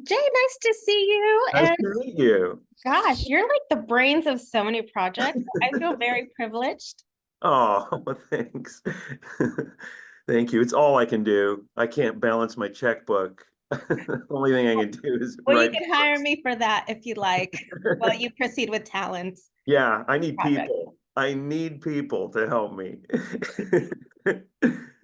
Jay, nice to see you. Nice And to meet you. gosh, you're like the brains of so many projects. I feel very privileged. Oh, thanks. Thank you. It's all I can do. I can't balance my checkbook. The only thing I can do is Well, you write can hire books. me for that if you like, while you proceed with talents Yeah, I need project. people. I need people to help me.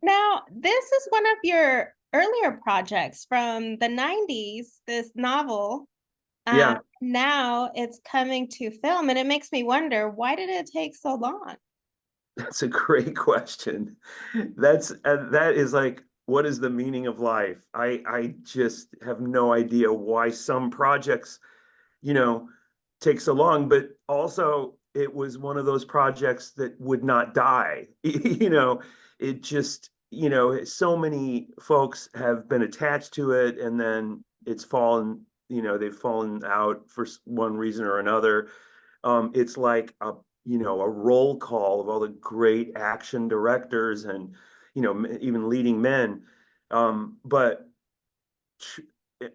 Now, this is one of your earlier projects from the 90s, this novel. Yeah, Now it's coming to film, and it makes me wonder, why did it take so long? that's a great question. That is like, what is the meaning of life? I just have no idea why some projects you know, take so long, but also it was one of those projects that would not die. It just, so many folks have been attached to it and then it's fallen, they've fallen out for one reason or another. It's like a roll call of all the great action directors and, even leading men. But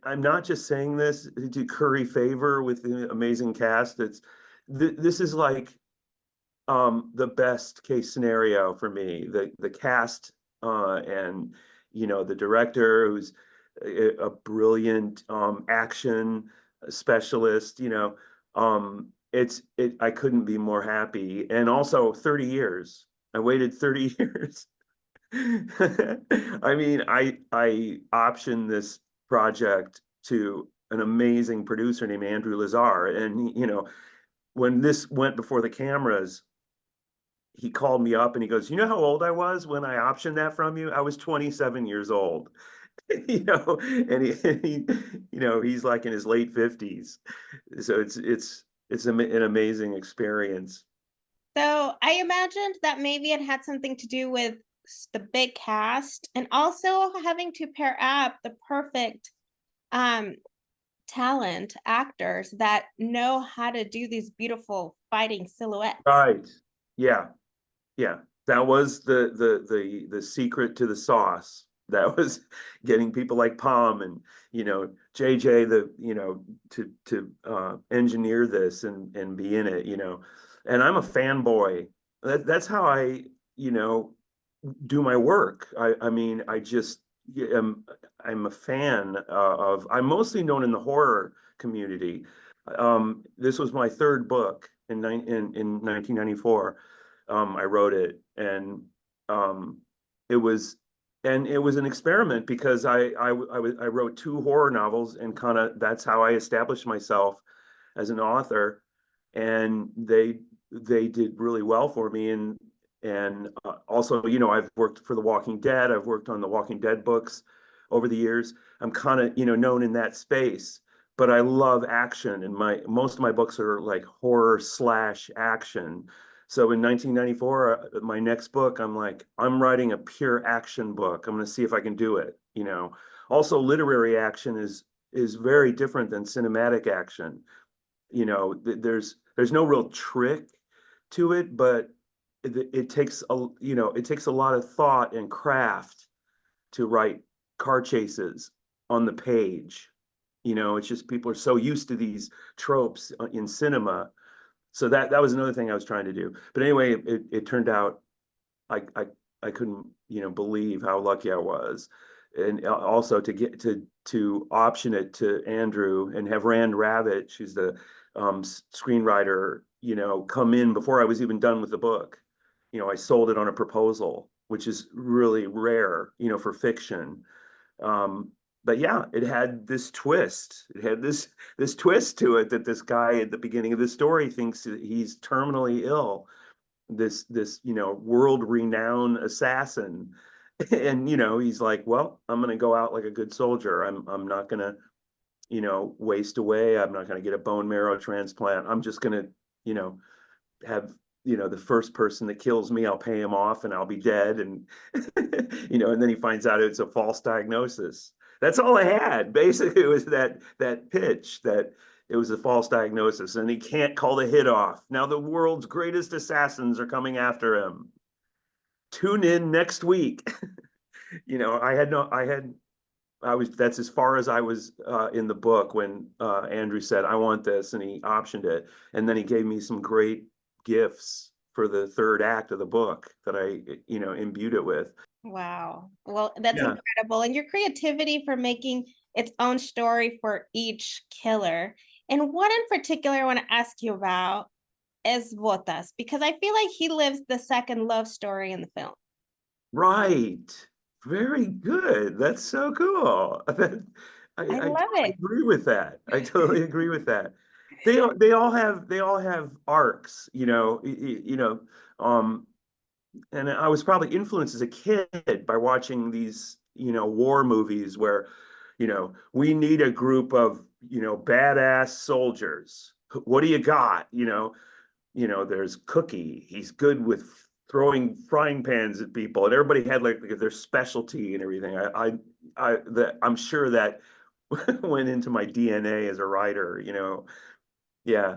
I'm not just saying this to curry favor with the amazing cast. This is like the best case scenario for me. The cast and the director who's a brilliant action specialist. I couldn't be more happy. And also 30 years. I waited 30 years. I mean, I optioned this project to an amazing producer named Andrew Lazar, and when this went before the cameras, he called me up and he goes, "You know how old I was when I optioned that from you? I was 27 years old." And he's like in his late 50s, so it's an amazing experience. So I imagined that maybe it had something to do with the big cast and also having to pair up the perfect um talent actors that know how to do these beautiful fighting silhouettes. Right. Yeah. Yeah, that was the secret to the sauce. That was getting people like Palm and JJ to engineer this and be in it. And I'm a fanboy. That's how I you know do my work. I mean I just am I'm a fan of. I'm mostly known in the horror community. This was my third book in 1994. I wrote it, and um, it was it was an experiment because I wrote two horror novels, and kind of that's how I established myself as an author, and they did really well for me, and also I've worked for The Walking Dead. I've worked on the Walking Dead books over the years. I'm kind of known in that space, but I love action, and my most of my books are like horror slash action. So in 1994, my next book, I'm writing a pure action book. I'm going to see if I can do it. Also literary action is very different than cinematic action. There's no real trick to it, but it takes a lot of thought and craft to write car chases on the page. It's just people are so used to these tropes in cinema. So that was another thing I was trying to do. But anyway, it turned out I I I couldn't believe how lucky I was, and also to get to option it to Andrew and have Rand Rabbit, she's the screenwriter, come in before I was even done with the book. I sold it on a proposal, which is really rare, for fiction. Um, but yeah, it had this twist. It had this twist to it that this guy at the beginning of the story thinks that he's terminally ill. This world renowned assassin, and he's like, well, I'm gonna go out like a good soldier. I'm not gonna waste away. I'm not gonna get a bone marrow transplant. I'm just gonna you know have the first person that kills me, I'll pay him off and I'll be dead. And and then he finds out it's a false diagnosis. That's all I had. Basically, it was that pitch that it was a false diagnosis and he can't call the hit off. Now the world's greatest assassins are coming after him. Tune in next week. I had that's as far as I was in the book when Andrew said, I want this, and he optioned it. And then he gave me some great gifts for the third act of the book that I, imbued it with. Wow. Well, that's Yeah. incredible. And your creativity for making its own story for each killer. And what in particular I want to ask you about is Botas, because I feel like he lives the second love story in the film. Right. Very good. That's so cool. I I love totally it. agree with that. I totally agree with that. They all have arcs, um, and I was probably influenced as a kid by watching these, war movies where, we need a group of, badass soldiers. What do you got? There's Cookie. He's good with throwing frying pans at people, and everybody had like their specialty and everything. I'm sure that went into my DNA as a writer. Yeah.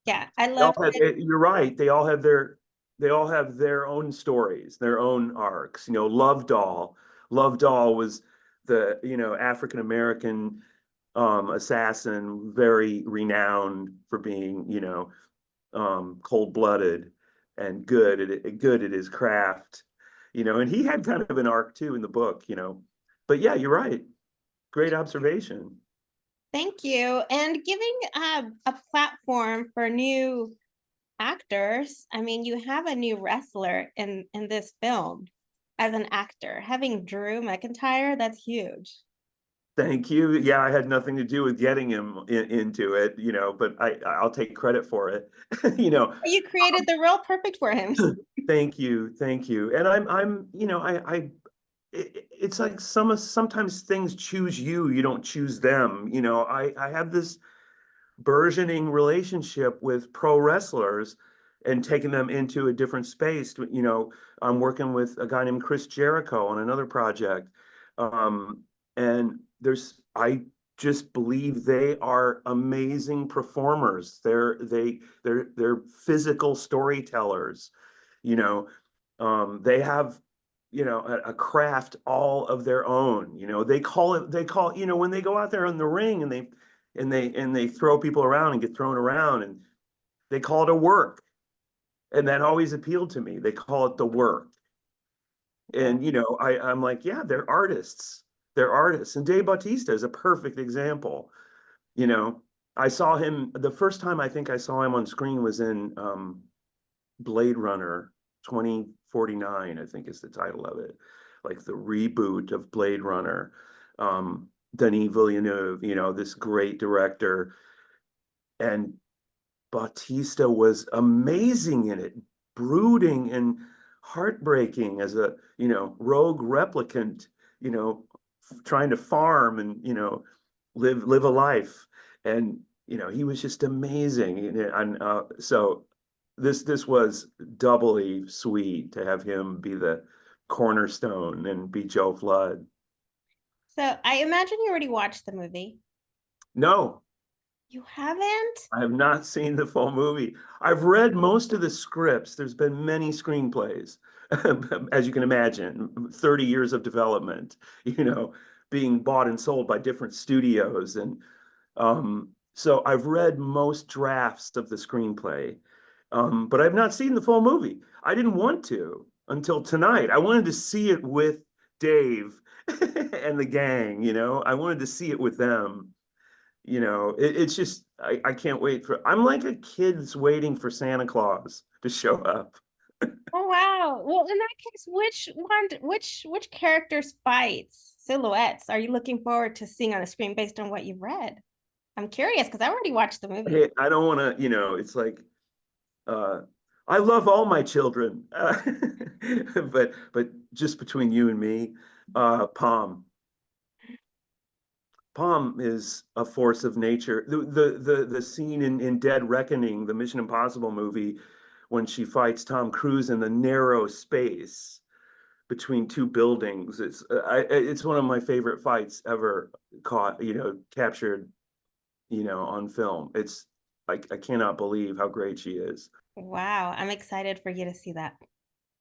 Yeah, I loved it. You're right. They all have their own stories, their own arcs. Love Doll. Love Doll was the African American assassin, very renowned for being cold-blooded and good at his craft. And he had kind of an arc too in the book. But yeah, you're right. Great observation. Thank you. And giving a platform for new actors. I mean, you have a new wrestler in this film as an actor. Having Drew McIntyre, that's huge. Thank you. Yeah, I had nothing to do with getting him into it, but I'll take credit for it. you know, You created the role perfect for him. Thank you, thank you. And it's like sometimes things choose you, you don't choose them. I have this burgeoning relationship with pro wrestlers and taking them into a different space. I'm working with a guy named Chris Jericho on another project. And I just believe they are amazing performers. They're physical storytellers. You know, they have a craft all of their own. They call when they go out there in the ring and they throw people around and get thrown around, and they call it a work. And that always appealed to me. They call it the work. And I'm like, yeah, they're artists. They're artists. And Dave Bautista is a perfect example. You know, I saw him the first time I think I saw him on screen was in Blade Runner 2049, I think is the title of it. Like the reboot of Blade Runner. Denis Villeneuve, this great director. And Bautista was amazing in it, brooding and heartbreaking as a, rogue replicant, you know, trying to farm and, live a life. And, he was just amazing. And so this was doubly sweet to have him be the cornerstone and be Joe Flood. So I imagine you already watched the movie. No, You haven't? I have not seen the full movie. I've read most of the scripts. There's been many screenplays, as you can imagine, 30 years of development, being bought and sold by different studios. And so I've read most drafts of the screenplay, but I've not seen the full movie. I didn't want to until tonight. I wanted to see it with Dave and the gang. I wanted to see it with them. It's just I can't wait I'm like a kid's waiting for Santa Claus to show up. Oh wow. Well, in that case, which characters' fights, silhouettes are you looking forward to seeing on the screen based on what you've read? I'm curious because I already watched the movie. Hey, I don't want to, it's like uh I love all my children. But just between you and me, Palm is a force of nature. The scene in Dead Reckoning, the Mission Impossible movie, when she fights Tom Cruise in the narrow space between two buildings. It's one of my favorite fights ever captured, on film. I cannot believe how great she is. Wow, I'm excited for you to see that.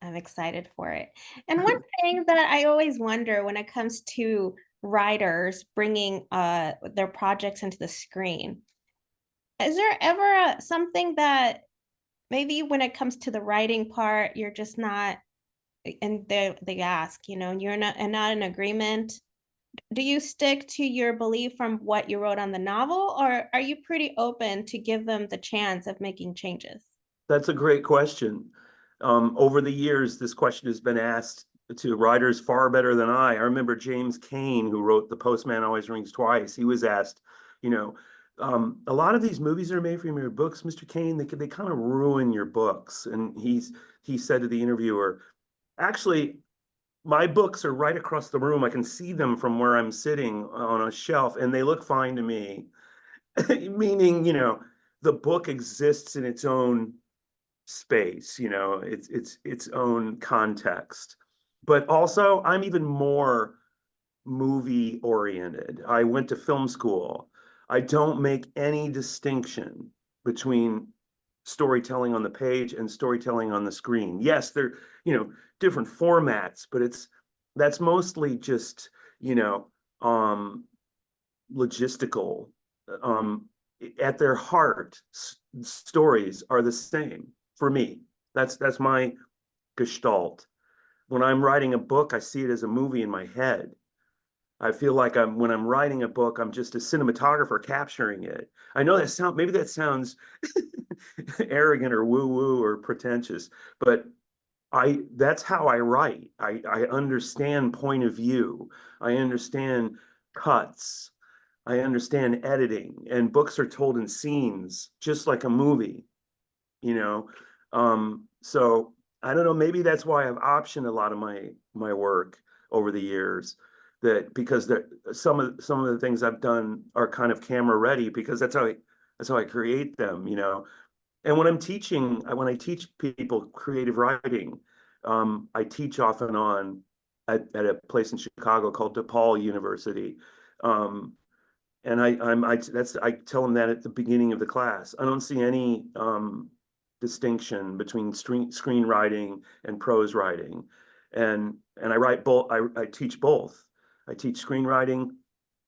I'm excited for it. And one thing that I always wonder when it comes to writers bringing their projects into the screen. Is there ever something that maybe when it comes to the writing part, you're just not, and they ask, you know, you're not in agreement? Do you stick to your belief from what you wrote on the novel, or are you pretty open to give them the chance of making changes? That's a great question. Over the years, this question has been asked to writers far better than I. I remember James Cain, who wrote The Postman Always Rings Twice. He was asked, you know, a lot of these movies that are made from your books, Mr. Cain, they kind of ruin your books. And he said to the interviewer, actually, my books are right across the room. I can see them from where I'm sitting on a shelf, and they look fine to me. Meaning, the book exists in its own space, its own context. But also, I'm even more movie oriented. I went to film school. I don't make any distinction between storytelling on the page and storytelling on the screen. Yes, they're, different formats, but that's mostly just, um logistical. Um at their heart, stories are the same for me. That's my gestalt. When I'm writing a book, I see it as a movie in my head. I feel like when I'm writing a book, I'm just a cinematographer capturing it. I know maybe that sounds arrogant or woo-woo or pretentious, but that's how I write. I understand point of view. I understand cuts. I understand editing, and books are told in scenes, just like a movie, you know. So I don't know, maybe that's why I've optioned a lot of my work over the years, that because some of the things I've done are kind of camera ready, because that's how I create them, And when I teach people creative writing, I teach off and on at a place in Chicago called DePaul University. And I tell them that at the beginning of the class. I don't see any distinction between screenwriting and prose writing, and I write both. I teach both. I teach screenwriting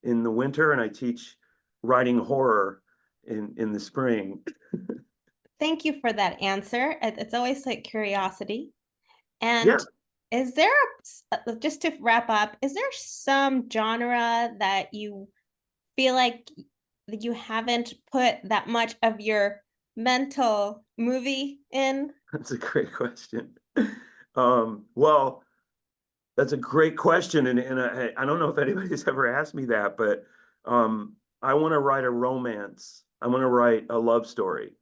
in the winter, and I teach writing horror in the spring. Thank you for that answer. It's always like curiosity. Yeah, And is there just to wrap up, is there some genre that you feel like you haven't put that much of your mental movie in? that's a great question. Well, that's a great question, and I don't know if anybody's ever asked me that, but I want to write a romance. I want to write a love story,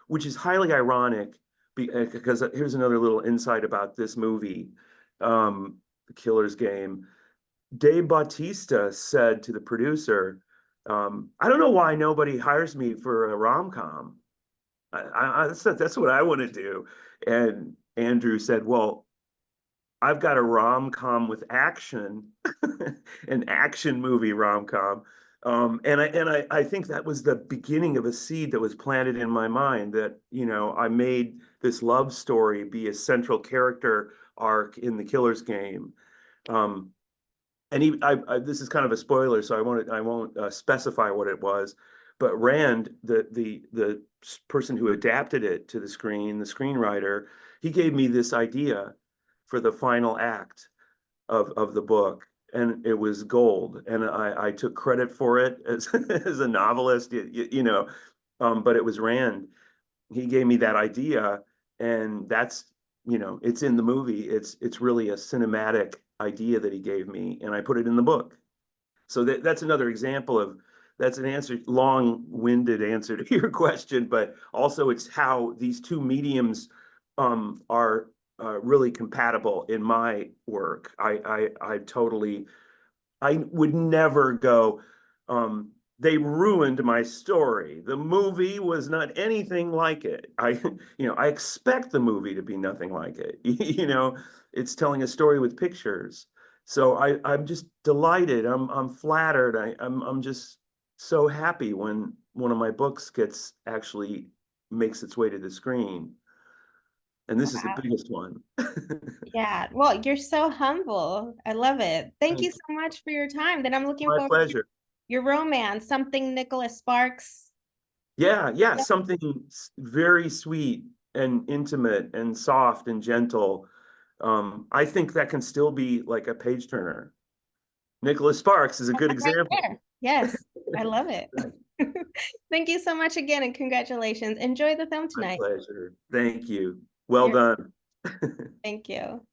which is highly ironic because here's another little insight about this movie, The Killer's Game. Dave Bautista said to the producer, "I don't know why nobody hires me for a rom-com. That's what I want to do." And Andrew said, "Well, I've got a rom-com with action, an action movie rom-com." And I think that was the beginning of a seed that was planted in my mind, that, I made this love story be a central character arc in The Killer's Game. Um, and this is kind of a spoiler, so I won't specify what it was. But Rand, the person who adapted it to the screen, the screenwriter, he gave me this idea for the final act of the book, and it was gold. And I took credit for it as as a novelist, but it was Rand. He gave me that idea, and it's in the movie. It's really a cinematic idea that he gave me, and I put it in the book. So that's another example of that's an answer, long-winded answer to your question, but also it's how these two mediums are really compatible in my work. I would never go, they ruined my story. The movie was not anything like it. I expect the movie to be nothing like it. It's telling a story with pictures. So I'm just delighted. I'm flattered. I'm just so happy when one of my books actually makes its way to the screen. and this is the Wow. biggest one. Yeah. Well, you're so humble. I love it. Thank you Thank so much for your time. Then I'm looking My forward to pleasure. your romance, something Nicholas Sparks. Yeah, yeah, Yeah. something very sweet and intimate and soft and gentle. I think that can still be like a page turner. Nicholas Sparks is a good Right example. there. Yes, I love it. Thank you so much again and congratulations. Enjoy the film My tonight. pleasure. Thank you. Well You're, done. thank you.